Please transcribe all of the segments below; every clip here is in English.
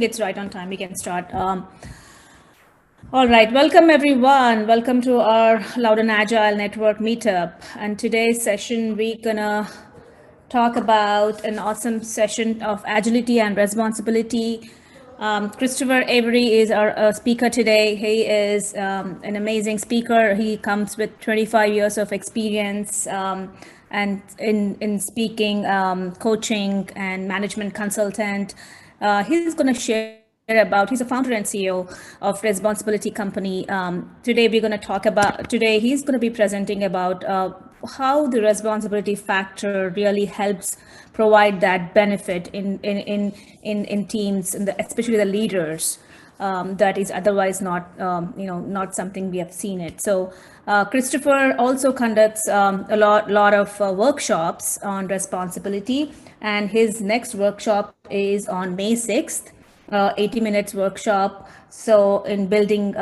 it's right on time. We can start. All right, welcome everyone. Welcome to our Loud and Agile Network meetup. And today's session, we're gonna talk about an awesome session of agility and responsibility. Christopher Avery is our speaker today. He is an amazing speaker. He comes with 25 years of experience and in speaking, coaching, and management consultant. He's going to share about, he's a founder and CEO of Responsibility Company. Today we're going to talk about, today he's going to be presenting about how the responsibility factor really helps provide that benefit in teams, and especially the leaders. That is otherwise not, not something we have seen it. So Christopher also conducts a lot of workshops on responsibility, and his next workshop is on May 6th. 80 minutes workshop. So in building,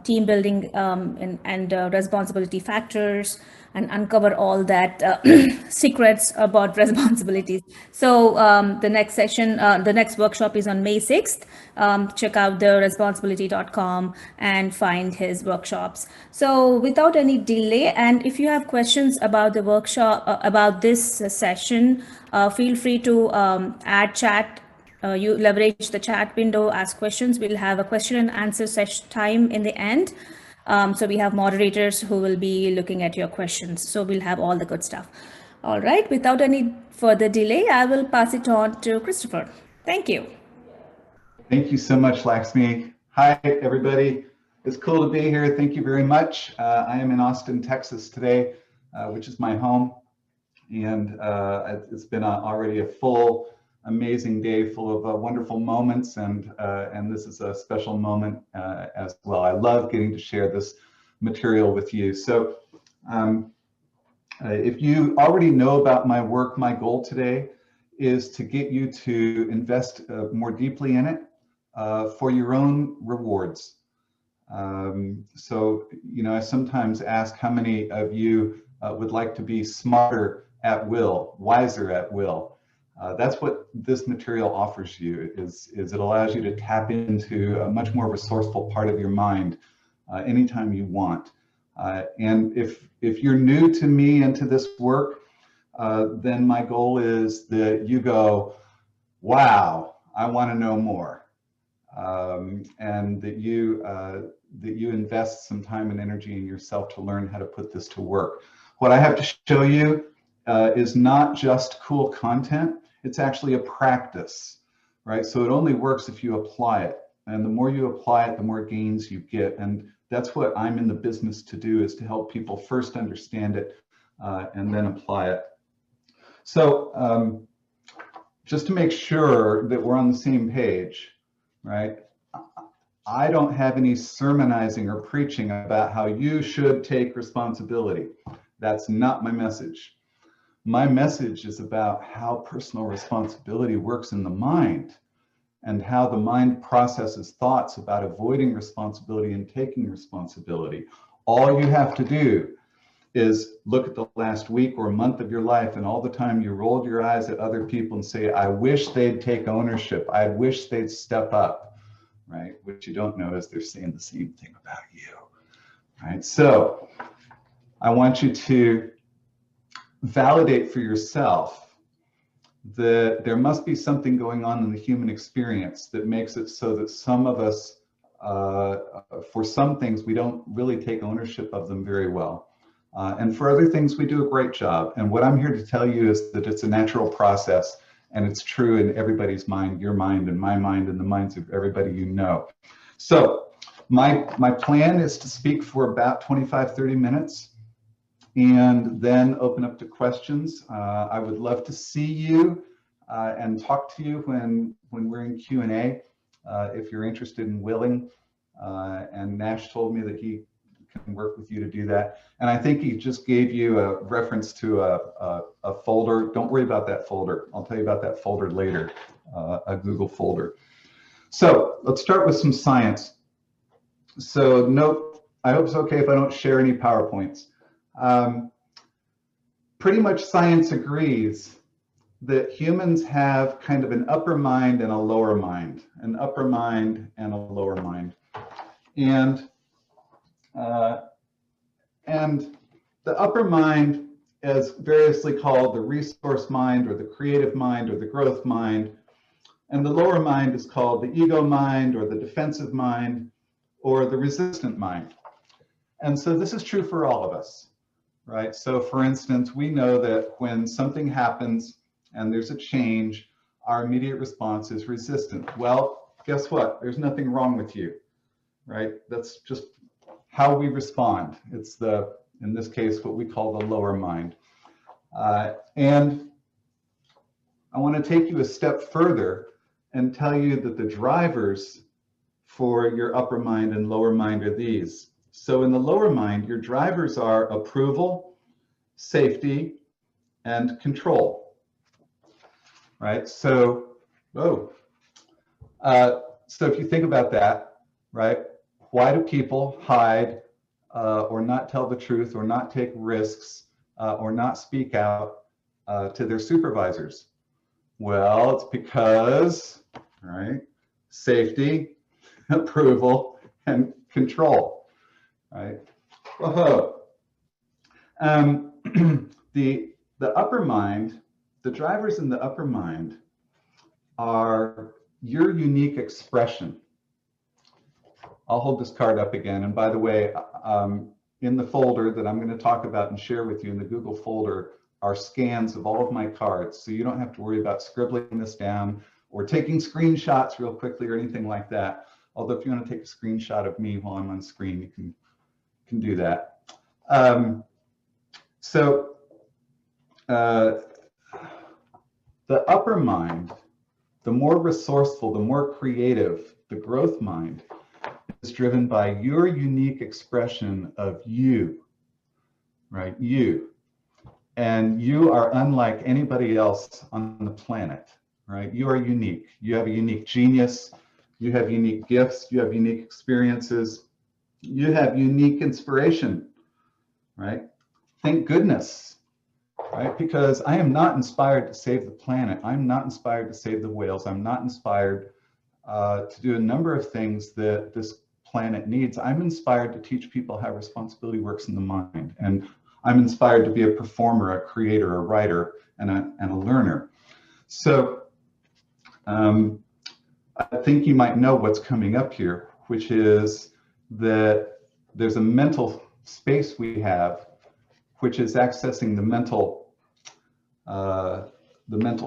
team building and responsibility factors, and uncover all that secrets about responsibilities. So the next session, the next workshop is on May 6th. Check out the responsibility.com and find his workshops. So without any delay, and if you have questions about the workshop, about this session, feel free to add chat. You leverage the chat window, ask questions. We'll have a question and answer session time in the end. So we have moderators who will be looking at your questions. So we'll have all the good stuff. All right, without any further delay, I will pass it on to Christopher. Thank you. Thank you so much, Laxmi. Hi, everybody. It's cool to be here. Thank you very much. I am in Austin, Texas today, which is my home. And it's been already a full, amazing day full of wonderful moments, and this is a special moment as well. I love getting to share this material with you. So if you already know about my work, my goal today is to get you to invest more deeply in it for your own rewards. So, I sometimes ask how many of you would like to be smarter at will, wiser at will. That's what this material offers you, is it allows you to tap into a much more resourceful part of your mind anytime you want. And if you're new to me and to this work, then my goal is that you go, wow, I want to know more. And that you invest some time and energy in yourself to learn how to put this to work. What I have to show you is not just cool content. It's actually a practice, right? So it only works if you apply it. And the more you apply it, the more gains you get. And that's what I'm in the business to do, is to help people first understand it and then apply it. So just to make sure that we're on the same page, right? I don't have any sermonizing or preaching about how you should take responsibility. That's not my message. My message is about how personal responsibility works in the mind, and how the mind processes thoughts about avoiding responsibility and taking responsibility. All you have to do is look at the last week or month of your life, and all the time you rolled your eyes at other people and say, I wish they'd take ownership. I wish they'd step up, right? What you don't know is they're saying the same thing about you, right? So I want you to validate for yourself that there must be something going on in the human experience that makes it so that some of us, for some things, we don't really take ownership of them very well. And for other things, we do a great job. And what I'm here to tell you is that it's a natural process, and it's true in everybody's mind, your mind and my mind and the minds of everybody you know. So my plan is to speak for about 25-30 minutes. And then open up to questions. I would love to see you and talk to you when we're in Q&A, if you're interested and willing. And Nash told me that he can work with you to do that. And I think he just gave you a reference to a folder. Don't worry about that folder. I'll tell you about that folder later, a Google folder. So let's start with some science. So note, I hope it's okay if I don't share any PowerPoints. Pretty much science agrees that humans have kind of an upper mind and a lower mind, an upper mind and a lower mind. And the upper mind is variously called the resource mind or the creative mind or the growth mind. And the lower mind is called the ego mind or the defensive mind or the resistant mind. And so this is true for all of us, right? So for instance, we know that when something happens and there's a change, our immediate response is resistant. Well, guess what? There's nothing wrong with you, right? That's just how we respond. It's in this case, what we call the lower mind. And I want to take you a step further and tell you that the drivers for your upper mind and lower mind are these. So in the lower mind, your drivers are approval, safety, and control, right? So, so if you think about that, right? Why do people hide or not tell the truth or not take risks or not speak out to their supervisors? Well, it's because, right, safety, approval, and control, right? Whoa. The upper mind, the drivers in the upper mind are your unique expression. I'll hold this card up again. And by the way, in the folder that I'm going to talk about and share with you in the Google folder are scans of all of my cards. So you don't have to worry about scribbling this down or taking screenshots real quickly or anything like that. Although if you want to take a screenshot of me while I'm on screen, you can do that. The upper mind, the more resourceful, the more creative, the growth mind is driven by your unique expression of you, right? You. And you are unlike anybody else on the planet, right? You are unique. You have a unique genius. You have unique gifts. You have unique experiences. You have unique inspiration, right? Thank goodness, right? Because I am not inspired to save the planet. I'm not inspired to save the whales. I'm not inspired to do a number of things that this planet needs. I'm inspired to teach people how responsibility works in the mind. And I'm inspired to be a performer, a creator, a writer, and a learner. So I think you might know what's coming up here, which is that there's a mental space we have, which is accessing the mental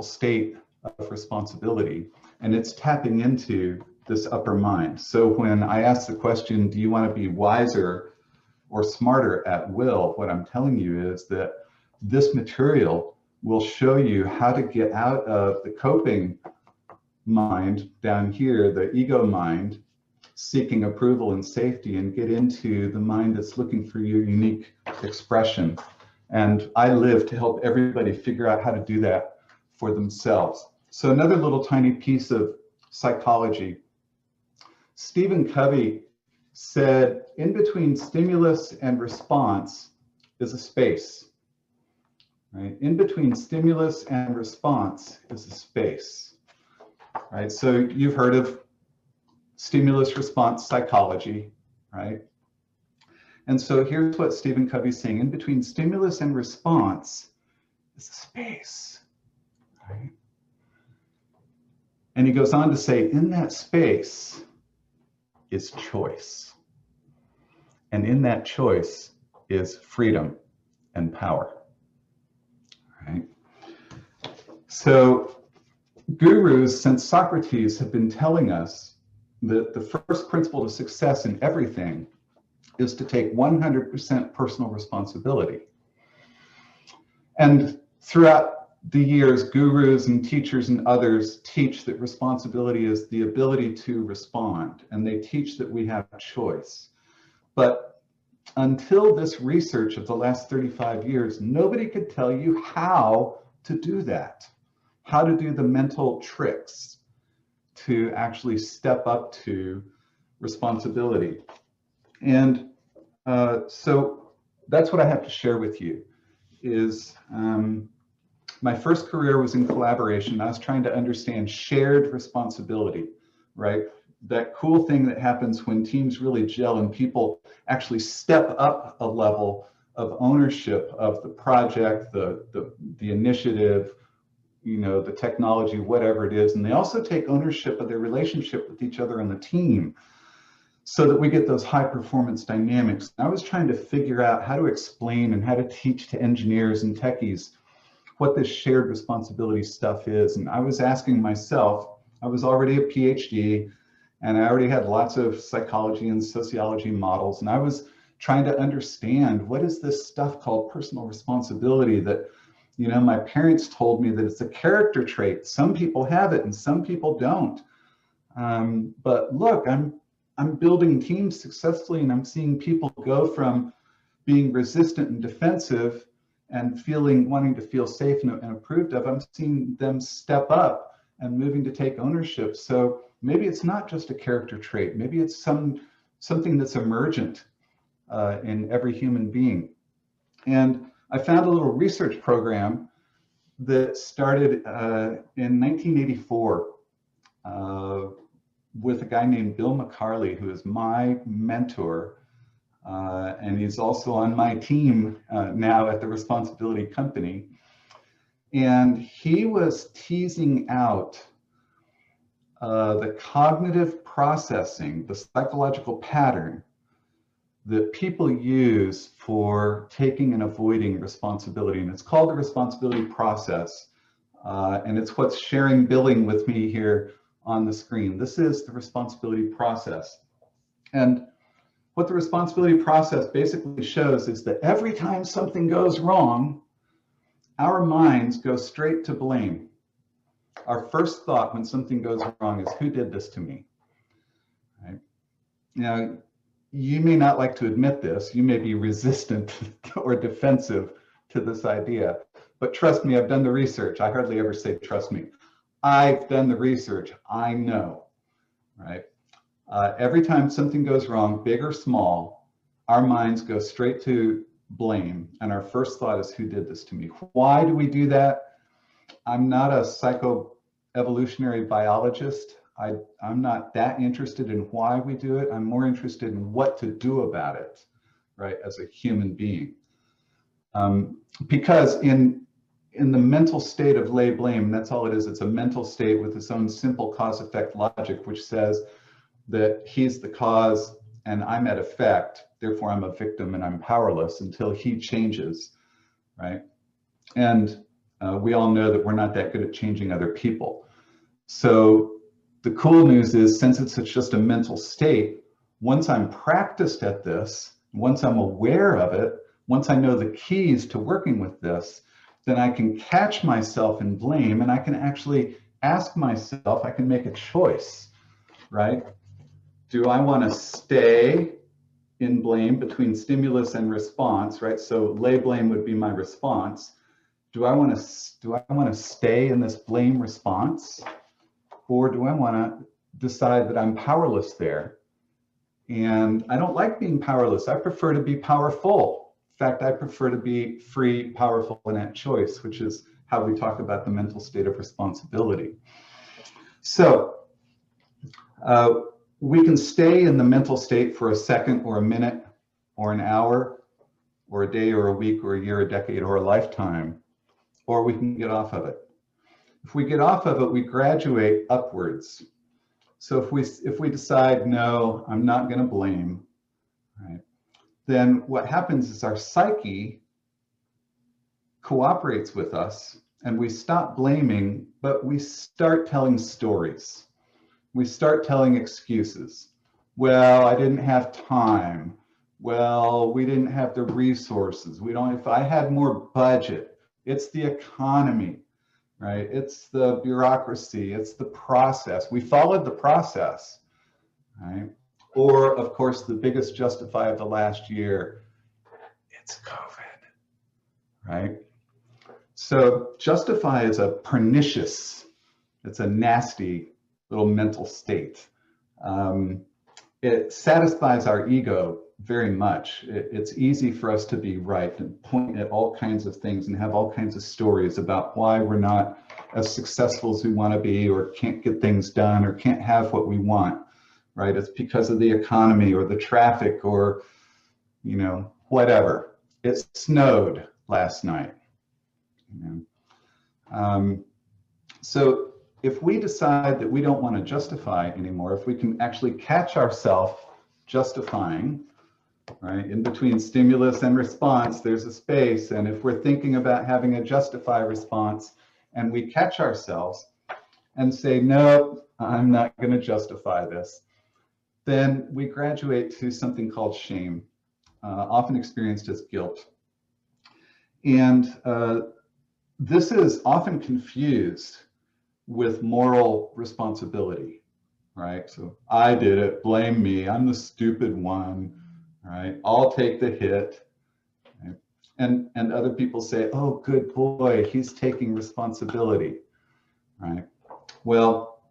state of responsibility, and it's tapping into this upper mind. So when I ask the question, do you want to be wiser or smarter at will, what I'm telling you is that this material will show you how to get out of the coping mind down here, the ego mind, seeking approval and safety, and get into the mind that's looking for your unique expression. And I live to help everybody figure out how to do that for themselves. So another little tiny piece of psychology. Stephen Covey said, in between stimulus and response is a space, right? In between stimulus and response is a space, right? So you've heard of stimulus response psychology, right? And so here's what Stephen Covey's saying, in between stimulus and response is a space, right? And he goes on to say, in that space is choice. And in that choice is freedom and power, right? So gurus since Socrates have been telling us that the first principle of success in everything is to take 100% personal responsibility. And throughout the years, gurus and teachers and others teach that responsibility is the ability to respond, and they teach that we have choice. But until this research of the last 35 years, nobody could tell you how to do that, how to do the mental tricks to actually step up to responsibility. And so that's what I have to share with you is My first career was in collaboration. I was trying to understand shared responsibility, right? That cool thing that happens when teams really gel and people actually step up a level of ownership of the project, the initiative, the technology, whatever it is. And they also take ownership of their relationship with each other on the team so that we get those high performance dynamics. I was trying to figure out how to explain and how to teach to engineers and techies what this shared responsibility stuff is. And I was asking myself, I was already a PhD and I already had lots of psychology and sociology models. And I was trying to understand, what is this stuff called personal responsibility that, my parents told me that it's a character trait. Some people have it and some people don't. But look, I'm building teams successfully and I'm seeing people go from being resistant and defensive and wanting to feel safe and approved of. I'm seeing them step up and moving to take ownership. So maybe it's not just a character trait. Maybe it's something that's emergent in every human being. And I found a little research program that started in 1984 with a guy named Bill McCarley, who is my mentor. And he's also on my team now at the Responsibility Company. And he was teasing out the cognitive processing, the psychological pattern that people use for taking and avoiding responsibility. And it's called the responsibility process. And it's what's sharing billing with me here on the screen. This is the responsibility process. And what the responsibility process basically shows is that every time something goes wrong, our minds go straight to blame. Our first thought when something goes wrong is, who did this to me? Right? Now, you may not like to admit this. You may be resistant or defensive to this idea, but trust me, I've done the research. I hardly ever say, trust me. I've done the research. I know, right? Every time something goes wrong, big or small, our minds go straight to blame. And our first thought is, who did this to me? Why do we do that? I'm not a psychoevolutionary biologist. I'm not that interested in why we do it. I'm more interested in what to do about it, right, as a human being. Because in the mental state of lay blame, that's all it is. It's a mental state with its own simple cause-effect logic, which says that he's the cause and I'm at effect, therefore I'm a victim and I'm powerless until he changes, right? And we all know that we're not that good at changing other people. So the cool news is, since it's just a mental state, once I'm practiced at this, once I'm aware of it, once I know the keys to working with this, then I can catch myself in blame and I can actually ask myself, I can make a choice, right? Do I want to stay in blame between stimulus and response, right? So lay blame would be my response. Do I want to stay in this blame response? Or do I want to decide that I'm powerless there? And I don't like being powerless. I prefer to be powerful. In fact, I prefer to be free, powerful, and at choice, which is how we talk about the mental state of responsibility. So we can stay in the mental state for a second or a minute or an hour or a day or a week or a year, a decade, or a lifetime, or we can get off of it. If we get off of it, we graduate upwards. So if we decide, no, I'm not going to blame, right? Then what happens is our psyche cooperates with us and we stop blaming, but we start telling stories. We start telling excuses. Well, I didn't have time. Well, we didn't have the resources. If I had more budget, it's the economy. Right? It's the bureaucracy, it's the process. We followed the process, right? Or, of course, the biggest justify of the last year, it's COVID, right? So justify is a pernicious, it's a nasty little mental state. It satisfies our ego very much. It's easy for us to be right and point at all kinds of things and have all kinds of stories about why we're not as successful as we want to be, or can't get things done, or can't have what we want, right? It's because of the economy or the traffic or, you know, whatever. It snowed last night. You know? So if we decide that we don't want to justify anymore, if we can actually catch ourselves justifying, right, in between stimulus and response, there's a space. And if we're thinking about having a justify response and we catch ourselves and say, no, I'm not going to justify this, then we graduate to something called shame, often experienced as guilt. And this is often confused with moral responsibility, right? So I did it, blame me, I'm the stupid one, right? I'll take the hit. Right? And other people say, oh, good boy, he's taking responsibility, right? Well,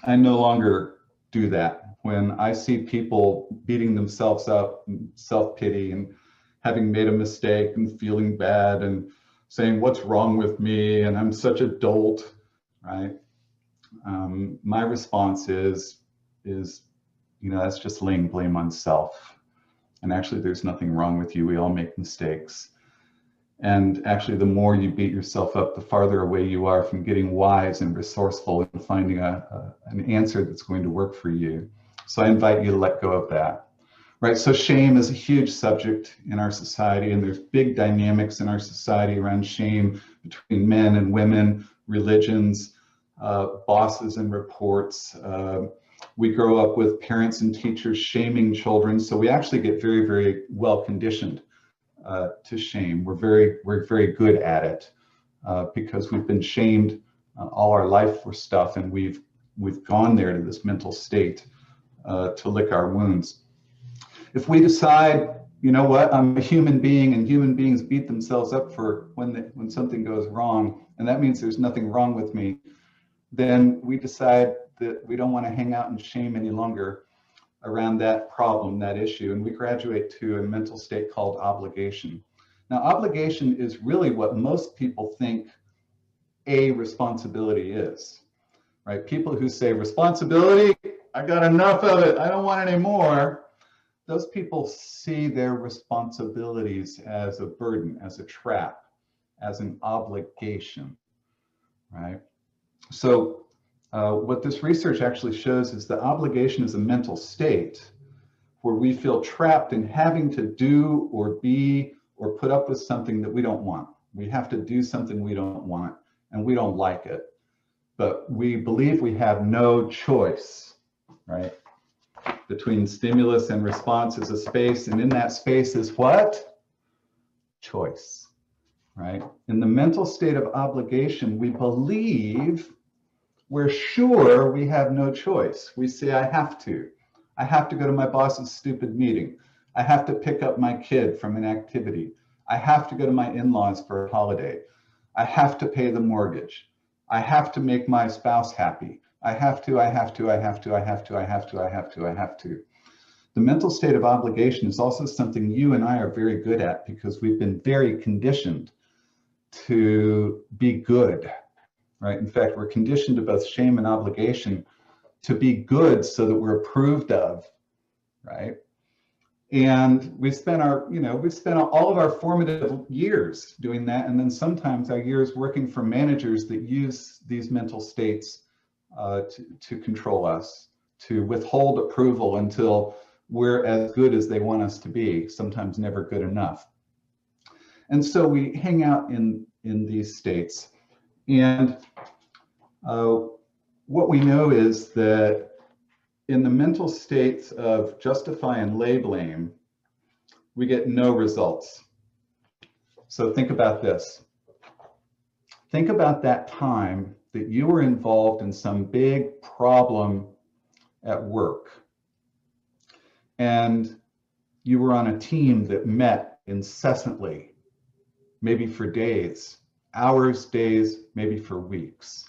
I no longer do that. When I see people beating themselves up, self-pity, and having made a mistake and feeling bad and saying, what's wrong with me? And I'm such a dolt, right? My response is, you know, that's just laying blame on self. And actually, there's nothing wrong with you. We all make mistakes. And actually, the more you beat yourself up, the farther away you are from getting wise and resourceful and finding an answer that's going to work for you. So I invite you to let go of that. Right, so shame is a huge subject in our society, and there's big dynamics in our society around shame between men and women, religions, bosses and reports. We grow up with parents and teachers shaming children, so we actually get very, very well conditioned to shame. We're very good at it because we've been shamed all our life for stuff, and we've gone there to this mental state to lick our wounds. If we decide, you know what, I'm a human being, and human beings beat themselves up for when something goes wrong, and that means there's nothing wrong with me, then we decide that we don't want to hang out in shame any longer around that problem, that issue, and we graduate to a mental state called obligation. Now, obligation is really what most people think a responsibility is, right? People who say responsibility, I got enough of it, I don't want any more. Those people see their responsibilities as a burden, as a trap, as an obligation, right? So what this research actually shows is that obligation is a mental state where we feel trapped in having to do or be or put up with something that we don't want. We have to do something we don't want, and we don't like it. But we believe we have no choice, right? Between stimulus and response is a space, and in that space is what? Choice, right? In the mental state of obligation, we believe we're sure we have no choice. We say, I have to. I have to go to my boss's stupid meeting. I have to pick up my kid from an activity. I have to go to my in-laws for a holiday. I have to pay the mortgage. I have to make my spouse happy. I have to, I have to, I have to, I have to, I have to, I have to, I have to. The mental state of obligation is also something you and I are very good at because we've been very conditioned to be good, right? In fact, we're conditioned to both shame and obligation to be good so that we're approved of, right? And we spent all of our formative years doing that, and then sometimes our years working for managers that use these mental states to control us, to withhold approval until we're as good as they want us to be, sometimes never good enough. And so we hang out in these states. And what we know is that in the mental states of justify and lay blame, we get no results. So think about this. Think about that time that you were involved in some big problem at work, and you were on a team that met incessantly, maybe for days, hours, days, maybe for weeks.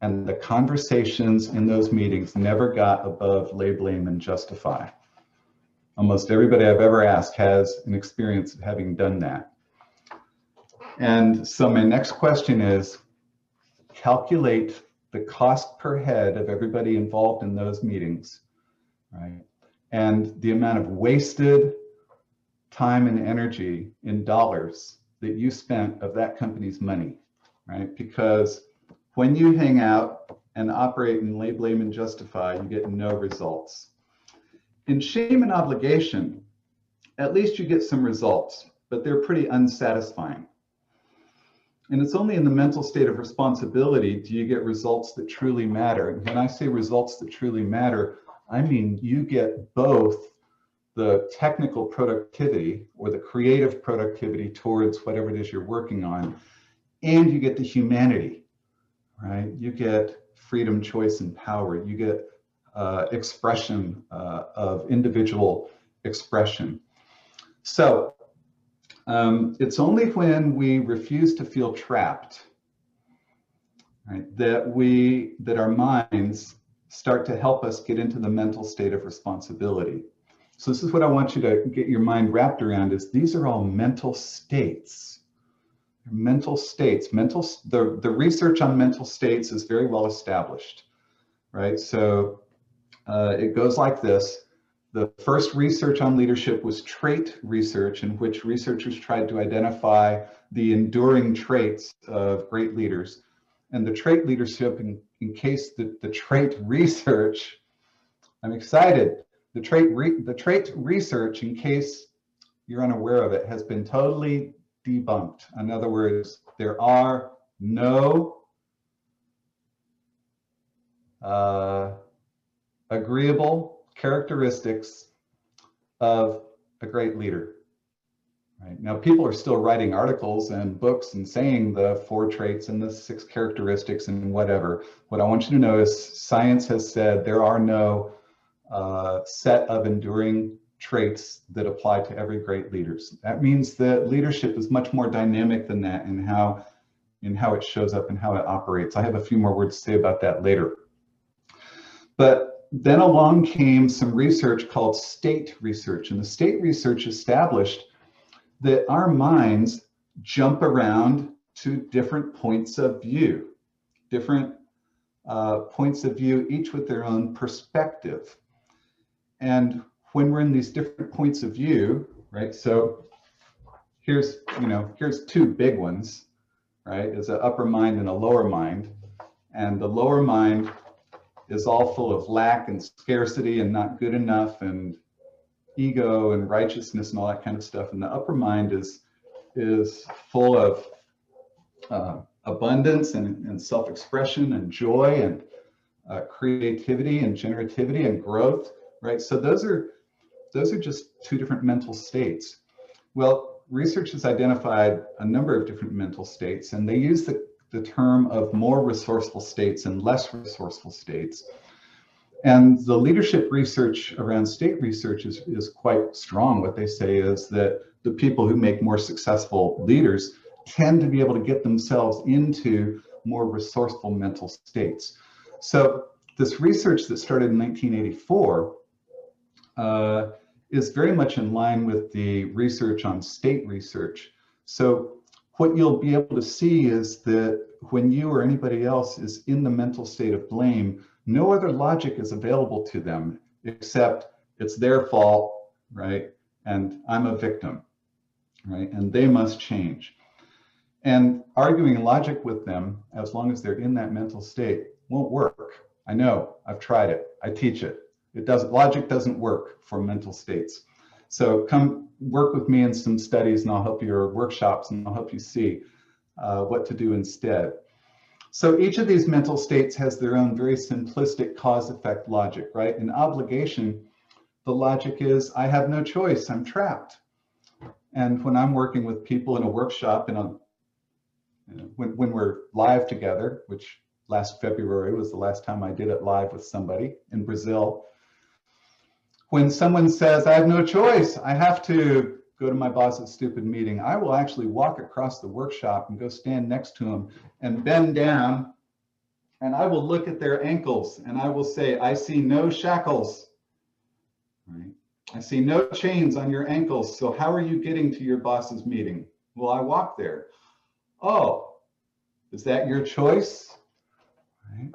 And the conversations in those meetings never got above lay blame and justify. Almost everybody I've ever asked has an experience of having done that. And so my next question is, calculate the cost per head of everybody involved in those meetings, right? And the amount of wasted time and energy in dollars that you spent of that company's money, right? Because when you hang out and operate in lay, blame, and justify, you get no results. In shame and obligation, at least you get some results, but they're pretty unsatisfying. And it's only in the mental state of responsibility do you get results that truly matter. And when I say results that truly matter, I mean you get both the technical productivity or the creative productivity towards whatever it is you're working on, and you get the humanity, right? You get freedom, choice, and power. You get expression of individual expression. So it's only when we refuse to feel trapped, right, that our minds start to help us get into the mental state of responsibility. So this is what I want you to get your mind wrapped around, is these are all mental states. Mental states. The research on mental states is very well established, right? So it goes like this. The first research on leadership was trait research, in which researchers tried to identify the enduring traits of great leaders. And the trait leadership, in case the trait research, I'm excited. The trait research, in case you're unaware of it, has been totally debunked. In other words, there are no agreeable characteristics of a great leader. Right? Now, people are still writing articles and books and saying the 4 traits and the 6 characteristics and whatever. What I want you to know is science has said there are no set of enduring traits that apply to every great leaders. That means that leadership is much more dynamic than that in how it shows up and how it operates. I have a few more words to say about that later. But then along came some research called state research, and the state research established that our minds jump around to different points of view, each with their own perspective. And when we're in these different points of view, right? So here's 2 big ones, right? Is an upper mind and a lower mind. And the lower mind is all full of lack and scarcity and not good enough and ego and righteousness and all that kind of stuff. And the upper mind is full of abundance and self-expression and joy and creativity and generativity and growth. Right, so those are just 2 different mental states. Well, research has identified a number of different mental states, and they use the term of more resourceful states and less resourceful states. And the leadership research around state research is quite strong. What they say is that the people who make more successful leaders tend to be able to get themselves into more resourceful mental states. So this research that started in 1984 is very much in line with the research on state research. So what you'll be able to see is that when you or anybody else is in the mental state of blame, no other logic is available to them except it's their fault, right? And I'm a victim, right? And they must change. And arguing logic with them, as long as they're in that mental state, won't work. I know, I've tried it, I teach it. Logic doesn't work for mental states. So come work with me in some studies and I'll help you, or workshops, and I'll help you see what to do instead. So each of these mental states has their own very simplistic cause-effect logic, right? In obligation, the logic is, I have no choice, I'm trapped. And when I'm working with people in a workshop, when we're live together, which last February was the last time I did it live with somebody in Brazil, when someone says, I have no choice, I have to go to my boss's stupid meeting, I will actually walk across the workshop and go stand next to them and bend down, and I will look at their ankles and I will say, I see no shackles. Right? I see no chains on your ankles. So how are you getting to your boss's meeting? Well, I walk there. Oh, is that your choice? Right.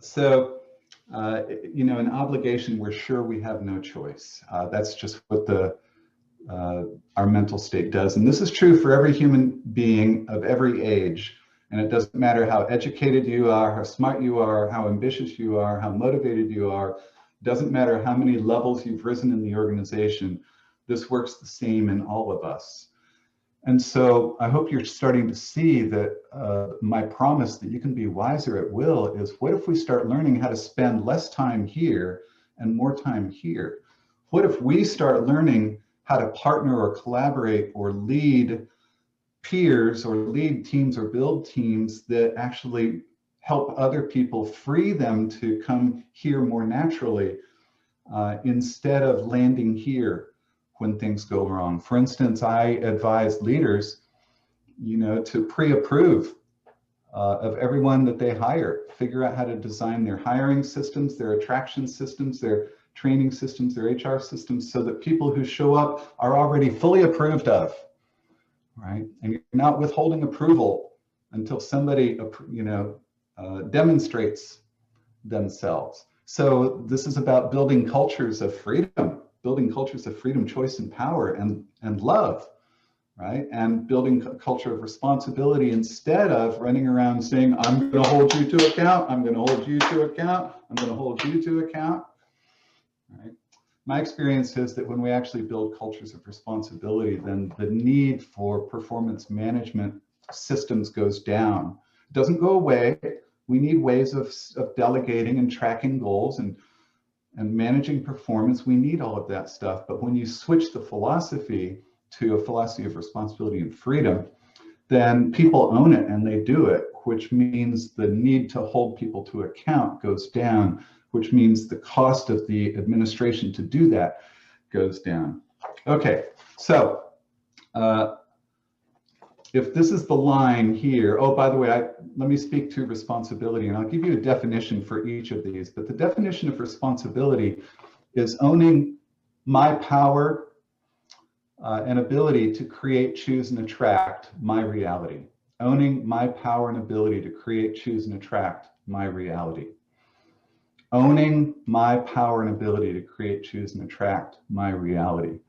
So, an obligation, we're sure we have no choice. That's just what our mental state does. And this is true for every human being of every age. And it doesn't matter how educated you are, how smart you are, how ambitious you are, how motivated you are. It doesn't matter how many levels you've risen in the organization. This works the same in all of us. And so I hope you're starting to see that my promise that you can be wiser at will is, what if we start learning how to spend less time here and more time here? What if we start learning how to partner or collaborate or lead peers or lead teams or build teams that actually help other people, free them to come here more naturally instead of landing here when things go wrong. For instance, I advise leaders, to pre-approve of everyone that they hire, figure out how to design their hiring systems, their attraction systems, their training systems, their HR systems, so that people who show up are already fully approved of, right? And you're not withholding approval until somebody, demonstrates themselves. So this is about building cultures of freedom, choice, and power, and love, right? And building a culture of responsibility instead of running around saying, I'm going to hold you to account, I'm going to hold you to account, I'm going to hold you to account, right? My experience is that when we actually build cultures of responsibility, then the need for performance management systems goes down. It doesn't go away. We need ways of delegating and tracking goals and managing performance. We need all of that stuff. But when you switch the philosophy to a philosophy of responsibility and freedom, then people own it and they do it, which means the need to hold people to account goes down, which means the cost of the administration to do that goes down. Okay, so if this is the line here, oh, by the way, let me speak to responsibility, and I'll give you a definition for each of these. But the definition of responsibility is owning my power and ability to create, choose, and attract my reality. Owning my power and ability to create, choose, and attract my reality. Owning my power and ability to create, choose, and attract my reality.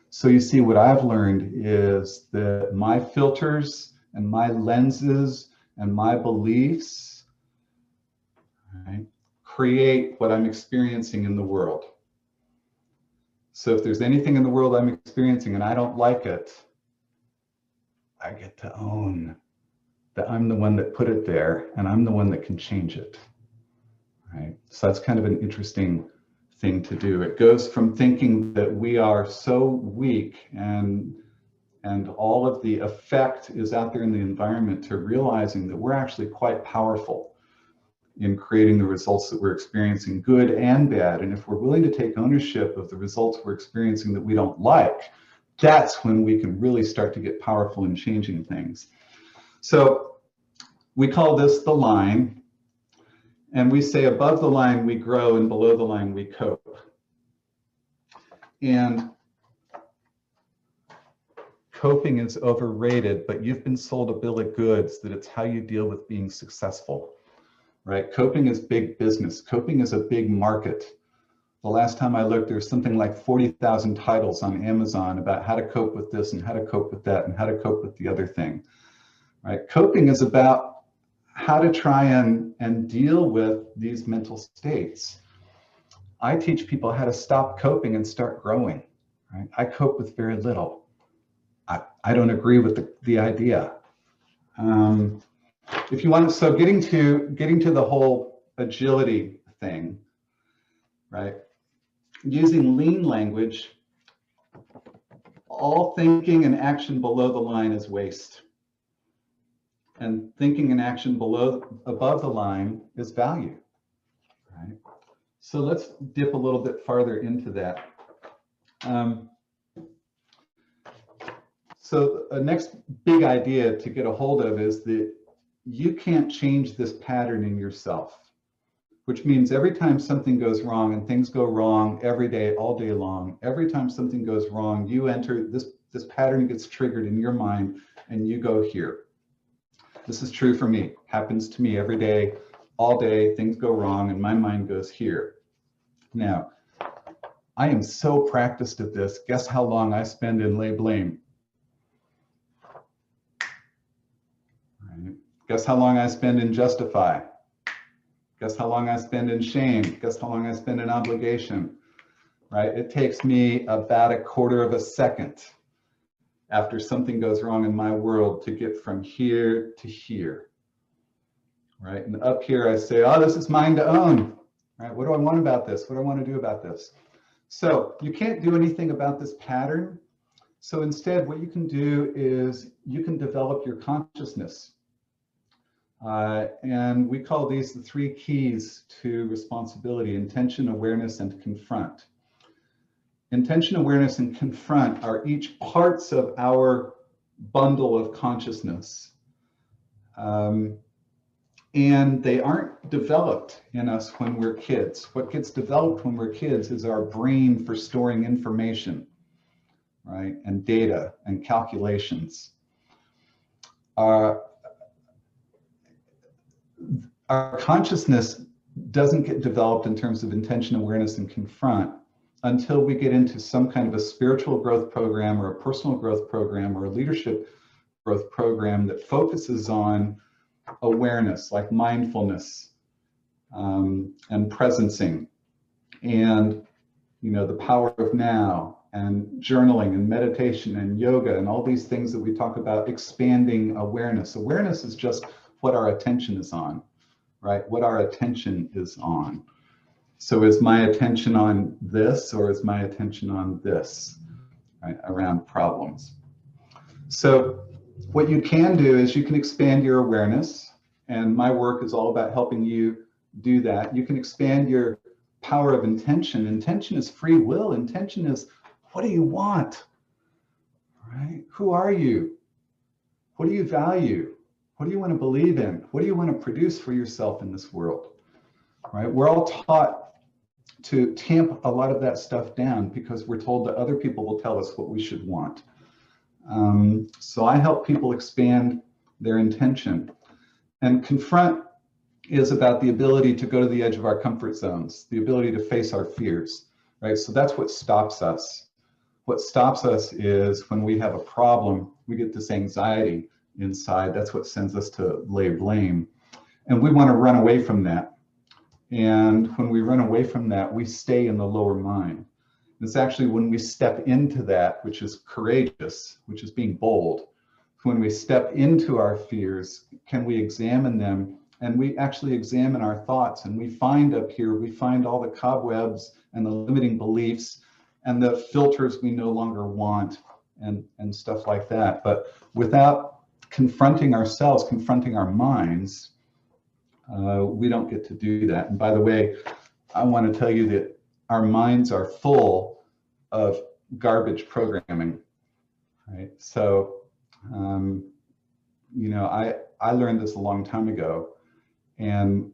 So you see, what I've learned is that my filters and my lenses and my beliefs, right, create what I'm experiencing in the world. So if there's anything in the world I'm experiencing and I don't like it, I get to own that I'm the one that put it there and I'm the one that can change it, right? So that's kind of an interesting thing to do. It goes from thinking that we are so weak and all of the effect is out there in the environment, to realizing that we're actually quite powerful in creating the results that we're experiencing, good and bad. And if we're willing to take ownership of the results we're experiencing that we don't like, that's when we can really start to get powerful in changing things. So we call this the line. And we say above the line we grow and below the line we cope. And coping is overrated, but you've been sold a bill of goods that it's how you deal with being successful, right? Coping is big business. Coping is a big market. The last time I looked, there's something like 40,000 titles on Amazon about how to cope with this and how to cope with that and how to cope with the other thing, right? Coping is about how to try and deal with these mental states. I teach people how to stop coping and start growing, right? I cope with very little. I don't agree with the idea. If you want to, so getting to the whole agility thing, right? Using lean language, all thinking and action below the line is waste. And thinking and action above the line is value, right? So let's dip a little bit farther into that. So a next big idea to get a hold of is that you can't change this pattern in yourself, which means every time something goes wrong, and things go wrong every day, all day long, every time something goes wrong, you enter this pattern gets triggered in your mind and you go here. This is true for me, happens to me every day, all day, things go wrong and my mind goes here. Now, I am so practiced at this. Guess how long I spend in lay blame? Right. Guess how long I spend in justify? Guess how long I spend in shame? Guess how long I spend in obligation? Right? It takes me about a quarter of a second after something goes wrong in my world to get from here to here. Right? And up here I say, oh, this is mine to own. Right? What do I want about this? What do I want to do about this? So you can't do anything about this pattern. So instead, what you can do is you can develop your consciousness. And we call these the 3 keys to responsibility: intention, awareness, and confront. Intention, awareness, and confront are each parts of our bundle of consciousness. And they aren't developed in us when we're kids. What gets developed when we're kids is our brain for storing information, right? And data and calculations. Our consciousness doesn't get developed in terms of intention, awareness, and confront until we get into some kind of a spiritual growth program or a personal growth program or a leadership growth program that focuses on awareness, like mindfulness, and presencing, and the power of now, and journaling and meditation and yoga and all these things that we talk about expanding awareness. Awareness is just what our attention is on, right? What our attention is on. So is my attention on this, or is my attention on this, right, around problems? So what you can do is you can expand your awareness, and my work is all about helping you do that. You can expand your power of intention. Intention is free will. Intention is, what do you want, right? Who are you? What do you value? What do you want to believe in? What do you want to produce for yourself in this world, right? We're all taught to tamp a lot of that stuff down because we're told that other people will tell us what we should want. So I help people expand their intention. And confront is about the ability to go to the edge of our comfort zones, the ability to face our fears, right? So that's what stops us. What stops us is when we have a problem, we get this anxiety inside. That's what sends us to lay blame. And we want to run away from that. And when we run away from that, we stay in the lower mind. It's actually when we step into that, which is courageous, which is being bold. When we step into our fears, can we examine them? And we actually examine our thoughts, and we find up here, we find all the cobwebs and the limiting beliefs and the filters we no longer want, and stuff like that. But without confronting ourselves, confronting our minds, we don't get to do that. And by the way, I want to tell you that our minds are full of garbage programming, right? So, I learned this a long time ago, and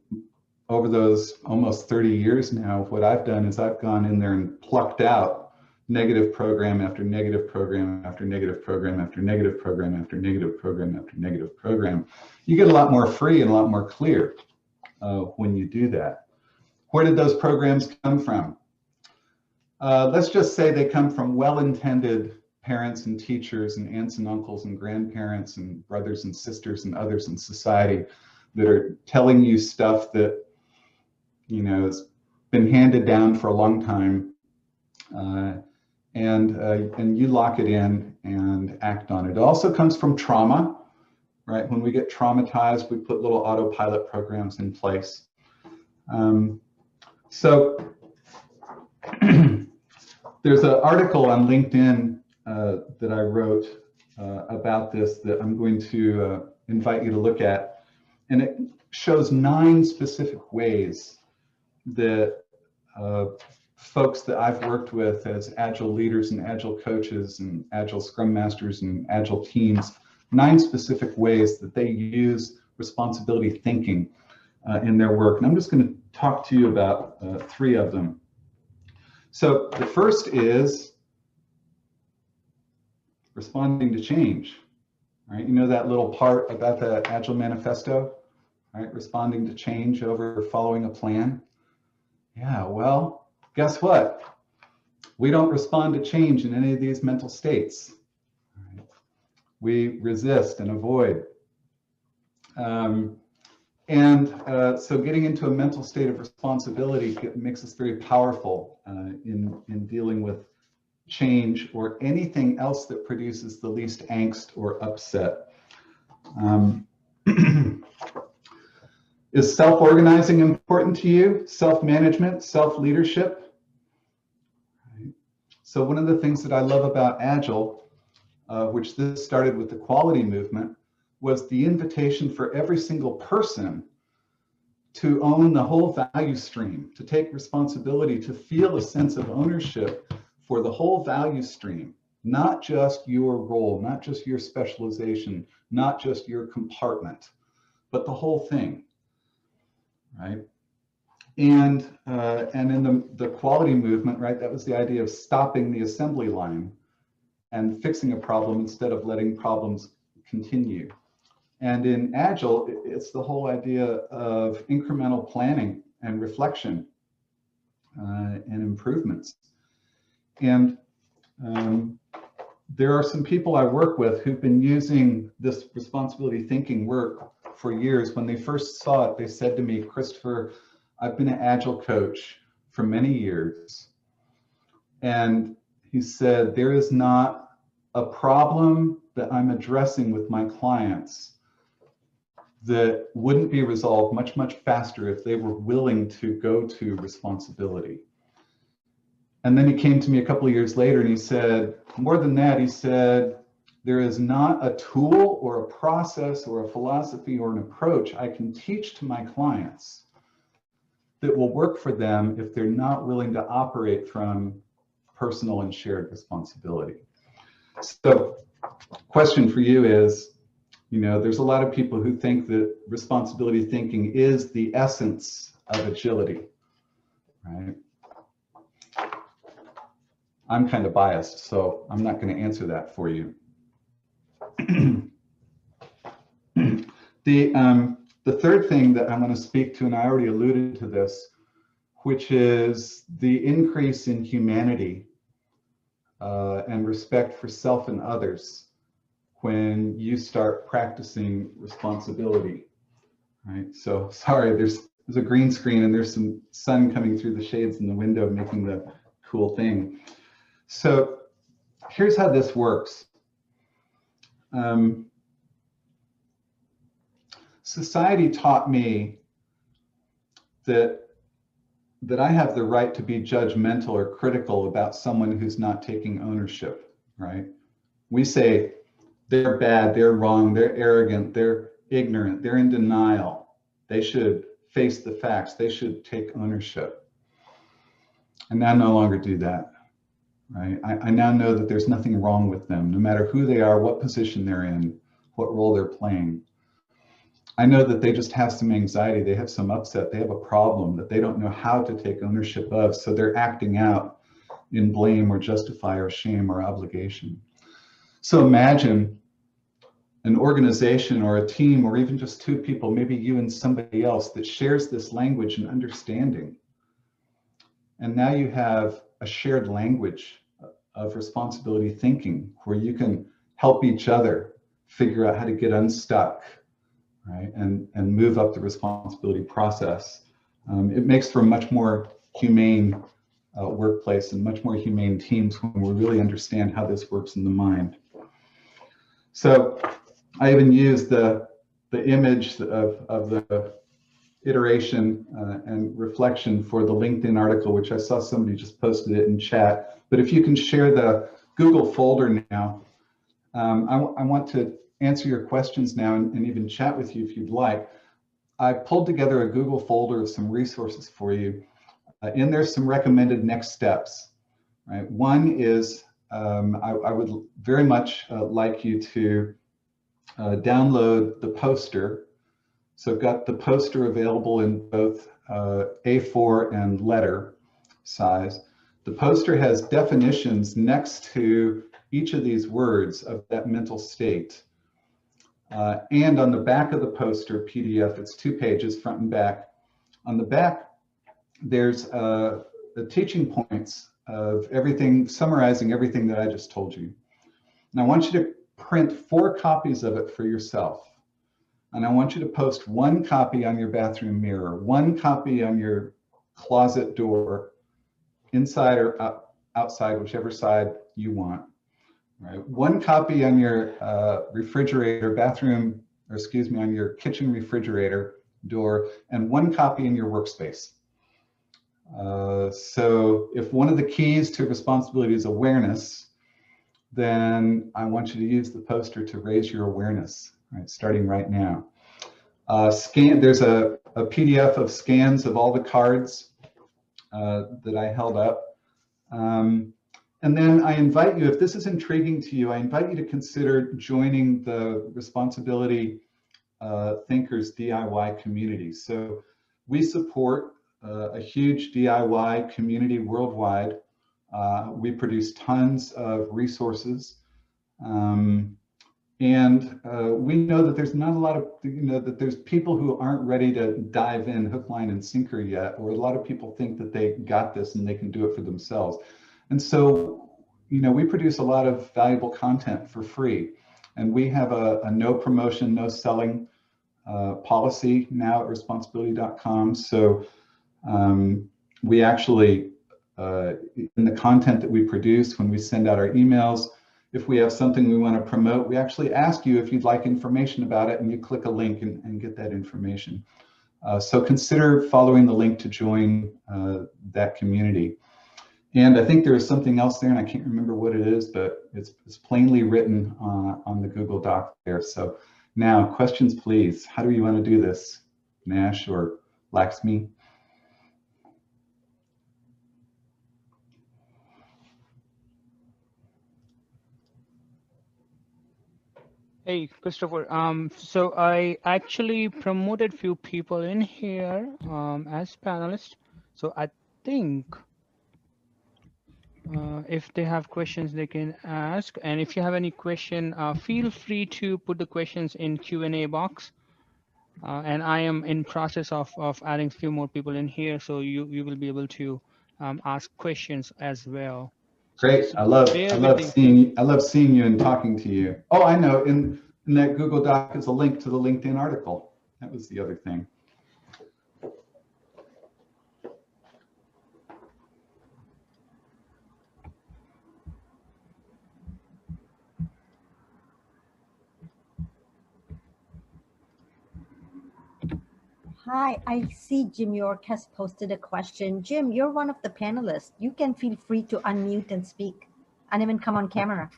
over those almost 30 years now, what I've done is I've gone in there and plucked out negative program after negative program after negative program after negative program after negative program after negative program. You get a lot more free and a lot more clear when you do that. Where did those programs come from? Let's just say they come from well-intended parents and teachers and aunts and uncles and grandparents and brothers and sisters and others in society that are telling you stuff that, has been handed down for a long time, and you lock it in and act on it. It also comes from trauma, right? When we get traumatized, we put little autopilot programs in place. So there's an article on LinkedIn that I wrote about this that I'm going to invite you to look at. And it shows 9 specific ways that folks that I've worked with as Agile leaders and Agile coaches and Agile Scrum Masters and Agile teams, 9 specific ways that they use responsibility thinking in their work. And I'm just going to talk to you about 3 of them. So the first is responding to change. Right? You know that little part about the Agile Manifesto, right? Responding to change over following a plan. Yeah, well, guess what? We don't respond to change in any of these mental states. Right? We resist and avoid. So getting into a mental state of responsibility makes us very powerful in dealing with change or anything else that produces the least angst or upset. Is self-organizing important to you? Self-management, self-leadership? Right. So one of the things that I love about Agile, which this started with the quality movement, was the invitation for every single person to own the whole value stream, to take responsibility, to feel a sense of ownership for the whole value stream, not just your role, not just your specialization, not just your compartment, but the whole thing, right? And in the quality movement, right, that was the idea of stopping the assembly line and fixing a problem instead of letting problems continue. And in Agile, it's the whole idea of incremental planning and reflection and improvements. And there are some people I work with who've been using this responsibility thinking work for years. When they first saw it, they said to me, Christopher, I've been an Agile coach for many years. And he said, there is not a problem that I'm addressing with my clients that wouldn't be resolved much, much faster if they were willing to go to responsibility. And then he came to me a couple of years later and he said, more than that, he said, there is not a tool or a process or a philosophy or an approach I can teach to my clients that will work for them if they're not willing to operate from personal and shared responsibility. So, question for you is, you know, there's a lot of people who think that responsibility thinking is the essence of agility, right? I'm kind of biased, so I'm not going to answer that for you. The third thing that I'm going to speak to, and I already alluded to this, which is the increase in humanity and respect for self and others when you start practicing responsibility, right? So sorry, there's a green screen and there's some sun coming through the shades in the window making the cool thing. So here's how this works. Society taught me that I have the right to be judgmental or critical about someone who's not taking ownership, right? We say they're bad, they're wrong, they're arrogant, they're ignorant, they're in denial. They should face the facts, they should take ownership. And I no longer do that, right? I now know that there's nothing wrong with them, no matter who they are, what position they're in, what role they're playing. I know that they just have some anxiety, they have some upset, they have a problem that they don't know how to take ownership of, so they're acting out in blame or justify or shame or obligation. So imagine an organization or a team or even just 2 people, maybe you and somebody else, that shares this language and understanding. And now you have a shared language of responsibility thinking where you can help each other figure out how to get unstuck, right? And move up the responsibility process. It makes for a much more humane workplace and much more humane teams when we really understand how this works in the mind. So I even used the image of the iteration and reflection for the LinkedIn article, which I saw somebody just posted it in chat. But if you can share the Google folder now, I want to answer your questions now and even chat with you if you'd like. I pulled together a Google folder of some resources for you. In there's some recommended next steps, right? One is I would very much like you to download the poster So I've got the poster available in both A4 and letter size. The poster has definitions next to each of these words of that mental state. And on the back of the poster PDF, it's 2 pages, front and back. On the back, there's the teaching points of everything, summarizing everything that I just told you. And I want you to print 4 copies of it for yourself. And I want you to post 1 copy on your bathroom mirror, 1 copy on your closet door, inside or outside, whichever side you want. Right? 1 copy on your refrigerator, bathroom, or excuse me, on your kitchen refrigerator door, and 1 copy in your workspace. So if one of the keys to responsibility is awareness, then I want you to use the poster to raise your awareness, right, starting right now. There's a PDF of scans of all the cards that I held up. And then I invite you, if this is intriguing to you, I invite you to consider joining the Responsibility Thinkers DIY community. So we support a huge DIY community worldwide. We produce tons of resources. And we know that there's not a lot of, that there's people who aren't ready to dive in hook, line, and sinker yet, or a lot of people think that they got this and they can do it for themselves. And so, we produce a lot of valuable content for free. And we have a no promotion, no selling policy now at responsibility.com. So we actually, in the content that we produce, when we send out our emails, if we have something we want to promote, we actually ask you if you'd like information about it, and you click a link and get that information. So consider following the link to join that community. And I think there is something else there, and I can't remember what it is, but it's plainly written on the Google Doc there. So now, questions, please. How do you want to do this, Nash or Laxmi? Hey, Christopher. So I actually promoted few people in here as panelists. So I think if they have questions, they can ask. And if you have any question, feel free to put the questions in Q&A box. And I am in process of adding a few more people in here, so you will be able to ask questions as well. Great. So I love seeing you and talking to you. Oh, I know. In that Google Doc is a link to the LinkedIn article. That was the other thing. Hi, I see Jim York has posted a question. Jim, you're one of the panelists. You can feel free to unmute and speak and even come on camera.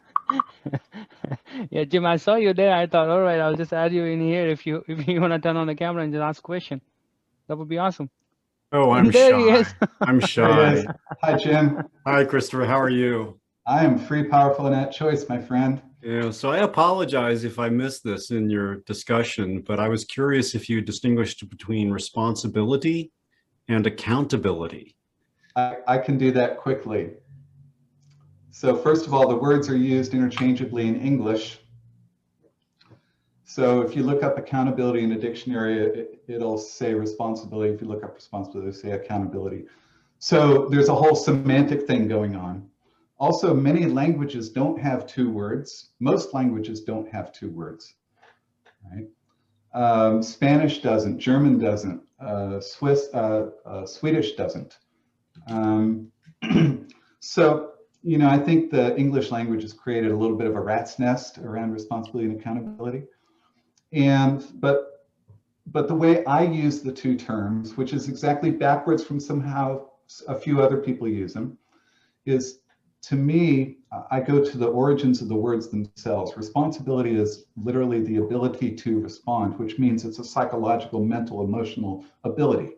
Yeah, Jim, I saw you there. I thought, all right, I'll just add you in here if you want to turn on the camera and just ask a question. That would be awesome. Oh, I'm there shy. He is. I'm shy. Hi, Jim. Hi, Christopher. How are you? I am free, powerful, and at choice, my friend. Yeah, so I apologize if I missed this in your discussion, but I was curious if you distinguished between responsibility and accountability. I can do that quickly. So first of all, the words are used interchangeably in English. So if you look up accountability in a dictionary, it'll say responsibility. If you look up responsibility, it'll say accountability. So there's a whole semantic thing going on. Also, many languages don't have 2 words. Most languages don't have 2 words, right? Spanish doesn't, German doesn't, Swedish doesn't. So, I think the English language has created a little bit of a rat's nest around responsibility and accountability. But the way I use the 2 terms, which is exactly backwards from somehow a few other people use them, is, to me, I go to the origins of the words themselves. Responsibility is literally the ability to respond, which means it's a psychological, mental, emotional ability,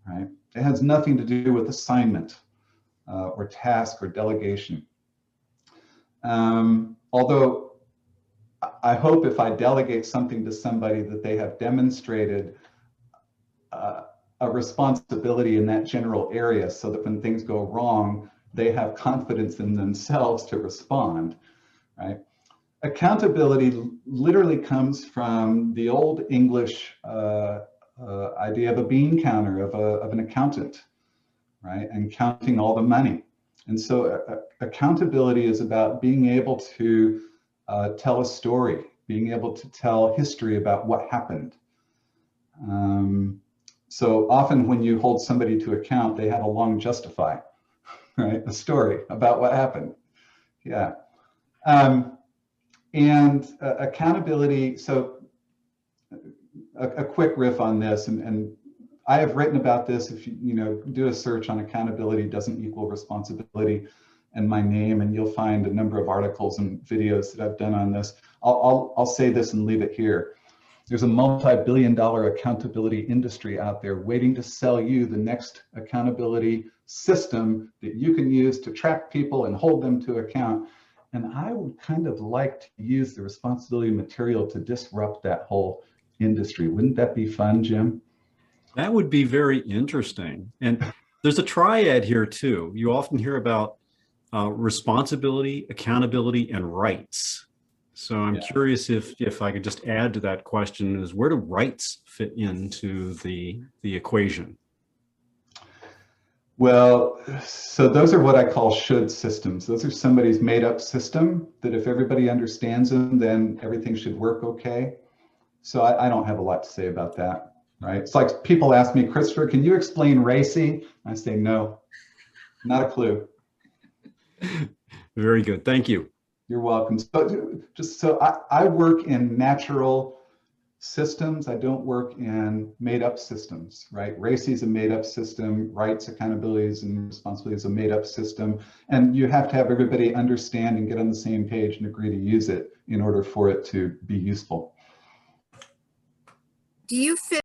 right? It has nothing to do with assignment or task or delegation. Although I hope if I delegate something to somebody that they have demonstrated a responsibility in that general area, so that when things go wrong, they have confidence in themselves to respond, right? Accountability literally comes from the old English idea of a bean counter, of an accountant, right? And counting all the money. And so accountability is about being able to tell a story, being able to tell history about what happened. So often when you hold somebody to account, they have a long justify, right? A story about what happened. Yeah. And accountability, so a quick riff on this, and I have written about this. If you do a search on accountability doesn't equal responsibility and my name, and you'll find a number of articles and videos that I've done on this. I'll say this and leave it here. There's a multi-billion-dollar accountability industry out there waiting to sell you the next accountability system that you can use to track people and hold them to account. And I would kind of like to use the responsibility material to disrupt that whole industry. Wouldn't that be fun, Jim? That would be very interesting. And there's a triad here too. You often hear about responsibility, accountability, and rights. So I'm curious if I could just add to that question is, where do rights fit into the equation? Well, so those are what I call should systems. Those are somebody's made up system that if everybody understands them, then everything should work okay. So I don't have a lot to say about that, right? It's like people ask me, Christopher, can you explain RACI? I say, no, not a clue. Very good, thank you. You're welcome. So I work in natural systems. I don't work in made up systems, right? RACI is a made up system. Rights, accountabilities, and responsibilities is a made up system. And you have to have everybody understand and get on the same page and agree to use it in order for it to be useful. Do you fit